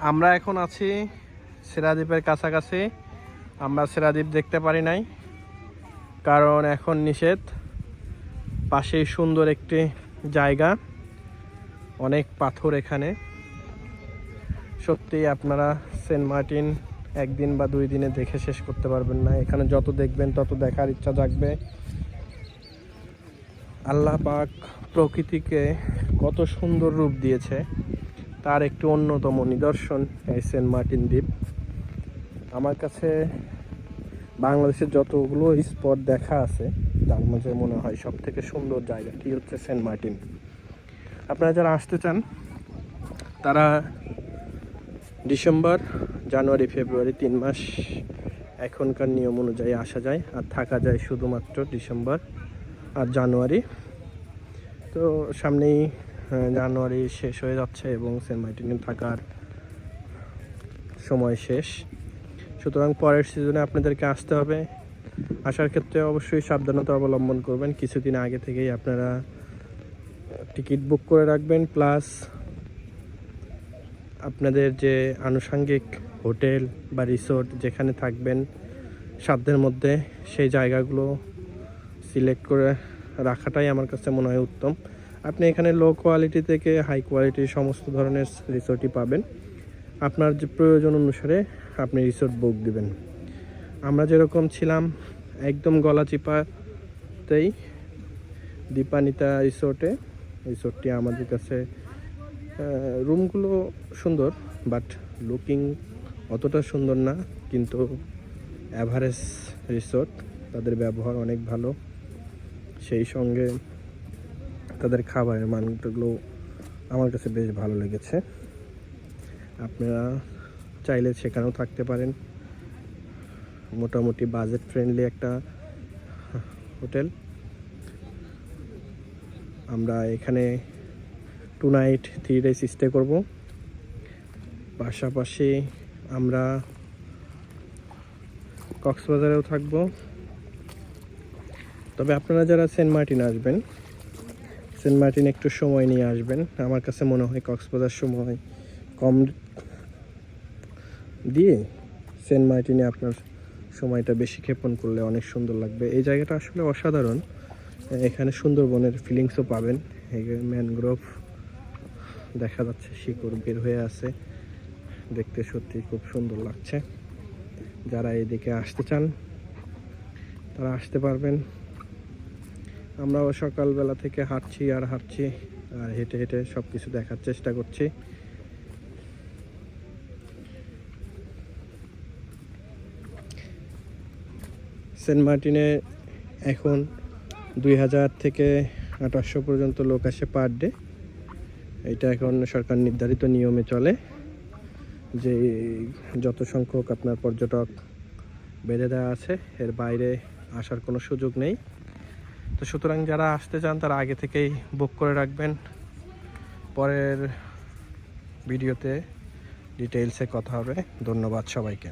আমরা এখন আছি সেরাদ্বীপের কাছাকাছি। আমরা সেরাদ্বীপ দেখতে পারি নাই, কারণ এখন নিষেধ। পাশেই সুন্দর একটি জায়গা, অনেক পাথর এখানে। সত্যি আপনারা সেন্ট মার্টিন একদিন বা 2 দিনে দেখে শেষ করতে পারবেন না। এখানে যত দেখবেন তত দেখার ইচ্ছা জাগবে। আল্লাহ পাক প্রকৃতিকে কত সুন্দর রূপ দিয়েছে, তার একটি অন্যতম নিদর্শন এই সেন্ট মার্টিন দ্বীপ। আমার কাছে বাংলাদেশের যতগুলো স্পট দেখা আছে তার মাঝে মনে হয় সব থেকে সুন্দর জায়গাটি হচ্ছে সেন্ট মার্টিন। আপনারা যারা আসতে চান তারা ডিসেম্বর, জানুয়ারি, ফেব্রুয়ারি 3 মাস এখনকার নিয়ম অনুযায়ী আসা যায়, আর থাকা যায় শুধুমাত্র ডিসেম্বর আর জানুয়ারি। তো সামনেই জানুয়ারি শেষ হয়ে যাচ্ছে এবং সেন্ট মার্টিনে থাকার সময় শেষ। সুতরাং পরের সিজনে আপনাদেরকে আসতে হবে। আসার ক্ষেত্রে অবশ্যই সাবধানতা অবলম্বন করবেন। কিছুদিন আগে থেকেই আপনারা টিকিট বুক করে রাখবেন, প্লাস আপনাদের যে আনুষঙ্গিক হোটেল বা রিসোর্ট যেখানে থাকবেন সাধ্যের মধ্যে, সেই জায়গাগুলো সিলেক্ট করে রাখাটাই আমার কাছে মনে হয় উত্তম। আপনি এখানে লো কোয়ালিটি থেকে হাই কোয়ালিটির সমস্ত ধরনের রিসোর্টই পাবেন। আপনার যে প্রয়োজন অনুসারে আপনি রিসোর্ট বুক দিবেন। আমরা যেরকম ছিলাম একদম গলাচিপাতেই দীপানিতা রিসোর্টটি আমাদের কাছে রুমগুলো সুন্দর, বাট লুকিং অতটা সুন্দর না, কিন্তু অ্যাভারেজ রিসোর্ট। তাদের ব্যবহার অনেক ভালো, সেই সঙ্গে তাদের খাবারের মানগুলো আমার কাছে বেশ ভালো লেগেছে। আপনারা চাইলে সেখানেও থাকতে পারেন। মোটামুটি বাজেট ফ্রেন্ডলি একটা হোটেল। আমরা এখানে 2 নাইট 3 ডেজ স্টে করব। পাশাপাশি আমরা কক্সবাজারেও থাকব। তবে আপনারা যারা সেন্ট মার্টিন আসবেন, সেন্ট মার্টিন একটু সময় নিয়ে আসবেন। আমার কাছে মনে হয় কক্সবাজার সময় কম দিয়ে সেন্ট মার্টিনে আপনার সময়টা বেশি ক্ষেপণ করলে অনেক সুন্দর লাগবে। এই জায়গাটা আসলে অসাধারণ। এখানে সুন্দরবনের ফিলিংসও পাবেন। ম্যানগ্রোভ দেখা যাচ্ছে, শিকড় বের হয়ে আছে, দেখতে সত্যি খুব সুন্দর লাগছে। যারা এদিকে আসতে চান তারা আসতে পারবেন। আমরাও সকালবেলা থেকে হাঁটছি আর হেঁটে হেঁটে সব কিছু দেখার চেষ্টা করছি। সেন্ট মার্টিনে এখন 2000 থেকে 2800 পর্যন্ত লোক আসে পার ডে। এটা এখন সরকার নির্ধারিত নিয়মে চলে যে যত সংখ্যক আপনার পর্যটক বেঁধে দেওয়া আছে, এর বাইরে আসার কোনো সুযোগ নেই। তো সুতরাং যারা আসতে চান তারা আগে থেকেই বুক করে রাখবেন। পরের ভিডিওতে ডিটেইলসে কথা হবে। ধন্যবাদ সবাইকে।